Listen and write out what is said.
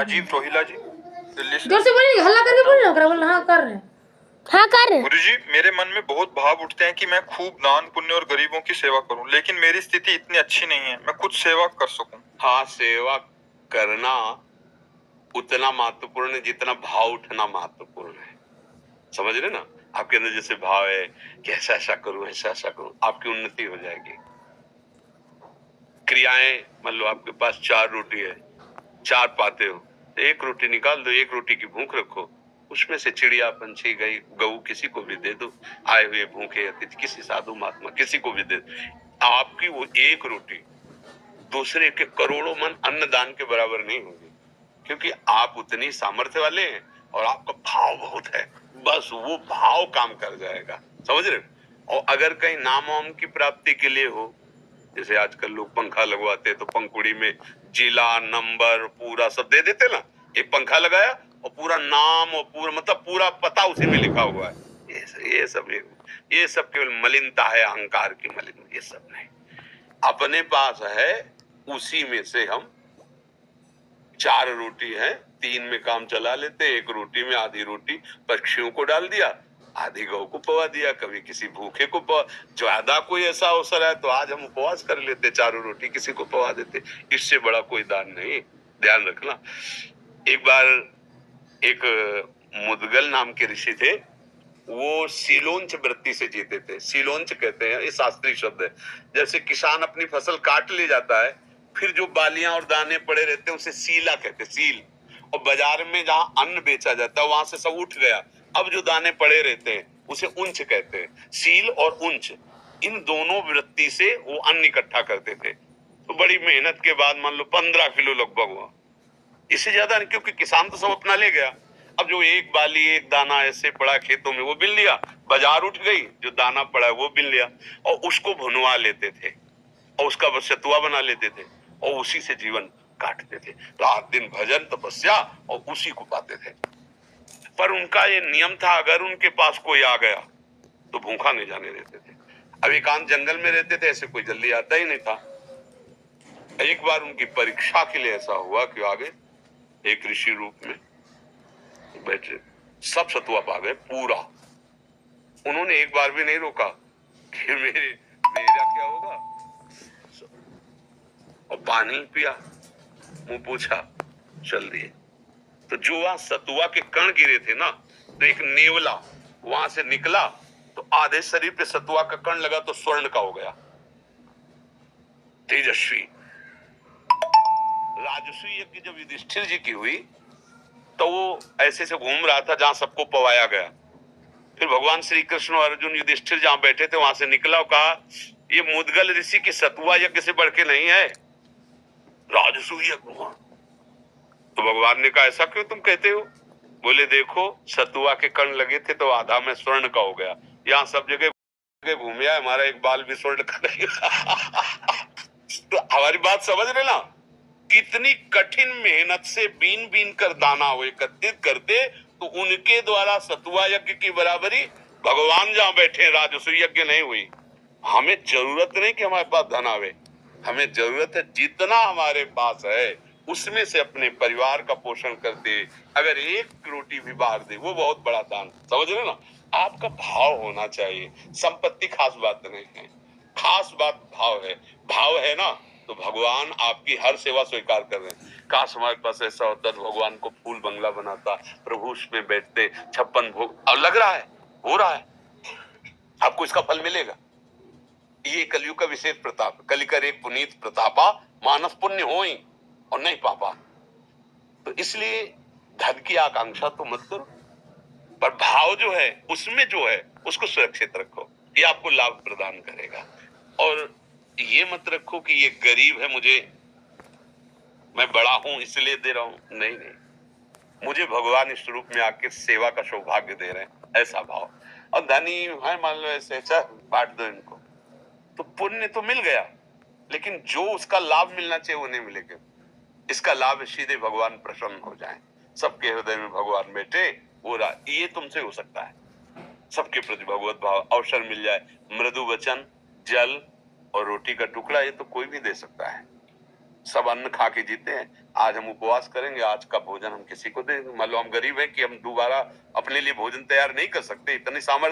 राजीव रोहिला जी, दिल्ली से। जोर से बोलिए, हल्ला करके बोलिए ना, बोलना हाँ कर रहे हैं। हाँ कर। गुरुजी, मेरे मन में बहुत भाव उठते हैं कि मैं खूब दान पुण्य और गरीबों की सेवा करूं, लेकिन मेरी स्थिति इतनी अच्छी नहीं है मैं कुछ सेवा कर सकूं। हाँ, सेवा करना उतना महत्वपूर्ण है जितना भाव उठना महत्वपूर्ण है। समझ रहे ना? आपके अंदर जैसे भाव है कि ऐसा ऐसा करूं, ऐसा ऐसा करूं, आपकी उन्नति हो जाएगी। क्रियाएं, मान लो आपके पास 4 रोटी है, 4 पाते हो, तो 1 रोटी निकाल दो, 1 रोटी की भूख रखो, उसमें से चिड़िया, पंछी, गऊ किसी को भी दे दो, आए हुए भूखे अतिथि, किसी साधु महात्मा किसी को भी दे दो। आपकी वो 1 रोटी दूसरे के करोड़ों मन अन्नदान के बराबर नहीं होगी, क्योंकि आप उतनी सामर्थ्य वाले हैं और आपका भाव बहुत है। बस वो भाव काम कर जाएगा। समझ रहे? और अगर कहीं नाम वाम की प्राप्ति के लिए हो, जैसे आजकल लोग पंखा लगवाते तो पंखुड़ी में जिला नंबर पूरा सब दे देते ना, एक पंखा लगाया और पूरा नाम और पूरा मतलब पूरा पता उसी में लिखा हुआ है। ये सब केवल मलिनता है, अहंकार की मलिन। ये सब नहीं, अपने पास है उसी में से हम 4 रोटी है, 3 में काम चला लेते, 1 रोटी में आधी रोटी पक्षियों को डाल दिया, आधी गौ को पवा दिया, कभी किसी भूखे को पवा। ज्यादा कोई ऐसा अवसर है तो आज हम उपवास कर लेते, 4 रोटी किसी को पवा देते। इससे बड़ा कोई दान नहीं, ध्यान रखना। एक बार एक मुदगल नाम के ऋषि थे, वो सीलोंच वृत्ति से जीते थे। सीलोंच कहते हैं, ये शास्त्रीय शब्द है। जैसे किसान अपनी फसल काट ले जाता है, फिर जो बालियां और दाने पड़े रहते हैं उसे सीला कहते हैं, सील। और बाजार में जहां अन्न बेचा जाता है वहां से सब उठ गया, अब जो दाने पड़े रहते हैं उसे उंच कहते हैं। सील और उंच, इन दोनों वृत्ति से वो अन्न इकट्ठा करते थे। तो बड़ी मेहनत के बाद मान लो 15 किलो लगभग हुआ, इससे ज्यादा नहीं, क्योंकि किसान तो सब अपना ले गया। अब जो एक बाली एक दाना ऐसे पड़ा खेतों में वो बिन लिया, बाजार उठ गई, जो दाना पड़ा है वो बिन लिया, और उसको भुनवा लेते थे और उसका बस सतुआ बना लेते थे और उसी से जीवन काटते थे। रात दिन भजन तपस्या और उसी को पाते थे। पर उनका ये नियम था, अगर उनके पास कोई आ गया तो भूखा नहीं जाने देते थे। अब एकांत जंगल में रहते थे, ऐसे कोई जल्दी आता ही नहीं था। एक बार उनकी परीक्षा के लिए ऐसा हुआ कि आगे एक ऋषि रूप में बैठे, सब सतुआ पा गए पूरा। उन्होंने एक बार भी नहीं रोका कि मेरा क्या होगा, और पानी पिया, मुंह पूछा, चल दिए। तो जो वहां सतुआ के कण गिरे थे ना, तो एक नेवला वहां से निकला, तो आधे शरीर पे सतुआ का कण लगा तो स्वर्ण का हो गया, तेजस्वी। राजसूय यज्ञ जब युधिष्ठिर जी की हुई तो वो ऐसे से घूम रहा था जहां सबको पवाया गया। फिर भगवान श्री कृष्ण और अर्जुन युधिष्ठिर जहां बैठे थे वहां से निकला और कहा, ये मुदगल ऋषि की सतुआ यज्ञ से बढ़ के नहीं है, राजसूय यज्ञ हुआ। तो भगवान ने कहा, ऐसा क्यों तुम कहते हो? बोले, देखो सतुआ के कण लगे थे तो आधा में स्वर्ण का हो गया, यहाँ सब जगह घूम आया, हमारा एक बाल भी स्वर्ण का नहीं। तो हमारी बात समझ रहे ना, कितनी कठिन मेहनत से बीन बीन कर दाना वो एकत्रित करते, तो उनके द्वारा सतुआ यज्ञ की बराबरी भगवान जहां बैठे राजसूय यज्ञ नहीं हुई। हमें जरूरत नहीं कि हमारे पास धन आवे, हमें जरूरत है जितना हमारे पास है उसमें से अपने परिवार का पोषण करते, अगर 1 रोटी भी बाहर दे, वो बहुत बड़ा दान। समझ रहे ना? आपका भाव होना चाहिए। संपत्ति खास बात नहीं है, खास बात भाव है। भाव है ना तो भगवान आपकी हर सेवा स्वीकार कर रहे हैं। काश हमारे पास ऐसा होता तो भगवान को फूल बंगला बनाता, प्रभु उसमें बैठते, 56 भोग। और लग रहा है, हो रहा है, आपको इसका फल मिलेगा। ये कलयुग का विशेष प्रताप, कलिकर एक पुनीत प्रतापा, मानस पुण्य हो ही और नहीं पापा। तो इसलिए धन की आकांक्षा तो मत करो, पर भाव जो है उसमें जो है उसको सुरक्षित रखो, ये आपको लाभ प्रदान करेगा। और ये मत रखो कि ये गरीब है, मैं बड़ा हूं इसलिए दे रहा हूं। नहीं, मुझे भगवान इस रूप में आके सेवा का सौभाग्य दे रहे हैं, ऐसा भाव। और धनी है मान लो ऐसे, अच्छा बांट दो इनको, तो पुण्य तो मिल गया, लेकिन जो उसका लाभ मिलना चाहिए वो नहीं मिलेगा। इसका लाभ सीधे भगवान प्रसन्न हो जाए, सबके हृदय में भगवान बैठे, वो ये तुमसे हो सकता है। सबके प्रति भगवत भाव, अवसर मिल जाए, मृदु वचन, जल और रोटी का टुकड़ा, ये तो कोई भी दे सकता है। सब अन्न खा के जीते हैं। आज हम उपवास करेंगे, आज का भोजन हम किसी को दे दें। मान लो हम गरीब हैं कि हम दोबारा अपने लिए भोजन तैयार नहीं कर सकते, इतनी सामर्थ्य